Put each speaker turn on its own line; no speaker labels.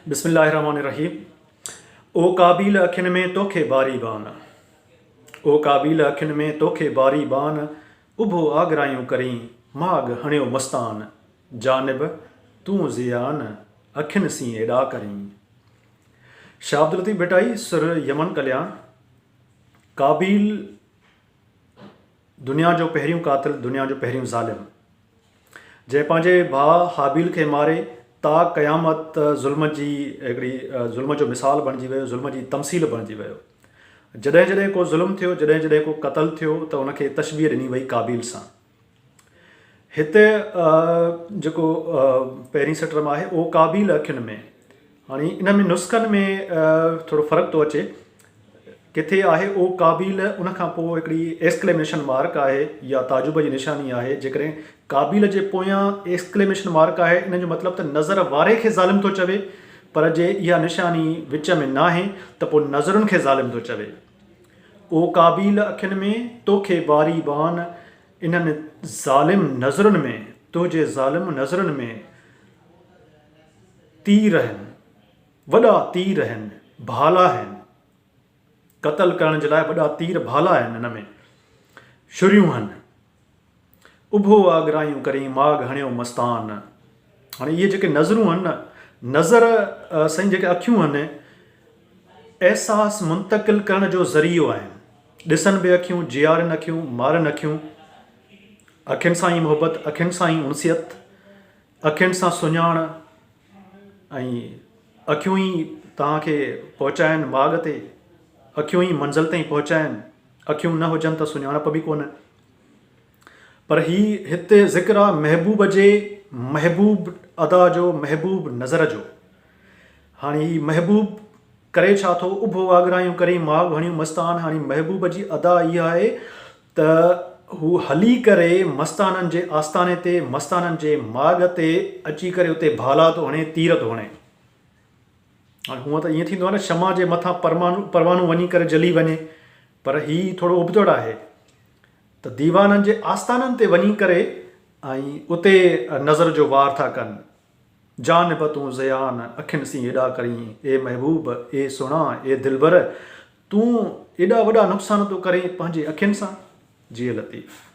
बिस्मिल्लाहिर्रहमानिर्रहीम। ओ काबिल अखिन में तोखे बारी बान, ओ काबिल अखिन में तोखे बारी बान, उभो आगरायूं करी माग हणियो मस्तान, जानिब तूं ज़ियान अखिन सी एॾा करी। शाह अब्दुल लतीफ़ भिटाई, सुर यमन कल्याण। काबिल दुनिया जो पहिरियों कातिल, दुनिया जो पहिरियों ज़ालिम, जंहिं पंहिंजे भाउ हाबिल खे मारे ता क़यामत ज़ुल्म जी हिकिड़ी ज़ुल्म जो मिसाल बणिजी वियो, ज़ुल्म जी तमसील बणिजी वियो। जॾहिं जॾहिं को ज़ुल्म थियो, जॾहिं जॾहिं को क़तल थियो त उनखे तशबीह ॾिनी वई काबिल सां। हिते जेको पहिरीं सटर में आहे, ओ काबिल अखियुनि में। हाणे इन में नुस्ख़नि में थोरो फ़र्क़ु थो अचे। किथे आहे ओ काबिल, उनखां पोइ हिकिड़ी एक्सक्लेमेशन मार्क आहे या ताजुब जी निशानी आहे। जेकॾहिं काबिल जे पोयां एक्सक्लेमेशन मार्क आहे, इन जो मतिलबु त नज़र वारे खे ज़ालिम थो चवे, पर जे इहा निशानी विच में नाहे त पोइ नज़रुनि खे ज़ालिम थो चवे। ओ काबिल अखियुनि में तोखे बारी बान, इन्हनि ज़ालिम नज़रुनि में, तुंहिंजे ज़ालिम नज़रुनि में तीर आहिनि, वॾा तीर आहिनि, भाला आहिनि। क़तल करण जे लाइ वॾा तीर भाला आहिनि, हिन में छुरियूं आहिनि। उभो आगरायूं करी माग हणियो मस्तान। हाणे इहे जेके नज़रूं आहिनि न, नज़र साईं जेके अखियूं आहिनि, अहसास मुंतक़िल करण जो ज़रियो आहिनि। ॾिसनि बि अखियूं, जियारनि अखियूं, मारनि अखियूं। अखियुनि सां ई मुहबत, अखियुनि सां ई उनसियत, अखियुनि सां सुञाण, ऐं अखियूं ई तव्हांखे पहुचाइनि माग ते, अखियूं ई मंज़िल ताईं पहुचाइनि। अखियूं न हुजनि त सुञाणप बि कोन। पर हिते ज़िक्र आहे महबूब जे, महबूब अदा जो, महबूब नज़र जो। हाणे ही महबूब करे छा थो? उभो आगरायूं करी माग हणियूं मस्तान। हाणे महबूब जी अदा इहा आहे त हू हली करे मस्ताननि जे आस्थाने ते, मस्ताननि जे माग ते अची करे उते भाला थो हणे, तीर थो हणे। हाणे हूअं त ईअं थींदो आहे न, शमा जे मथां परवानू वञी करे जली वञे, पर हीउ थोरो उबतड़ आहे त दीवाननि जे आस्थाननि ते वञी करे ऐं उते नज़र जो वार था कनि। जानिब तूं ज़ियान अखियुनि सी एॾा करी, ए महबूब, ए सुहिणा, ए दिलबर, तूं एॾा वॾा नुक़सान थो करे पंहिंजे अखियुनि सां। जी लतीफ़।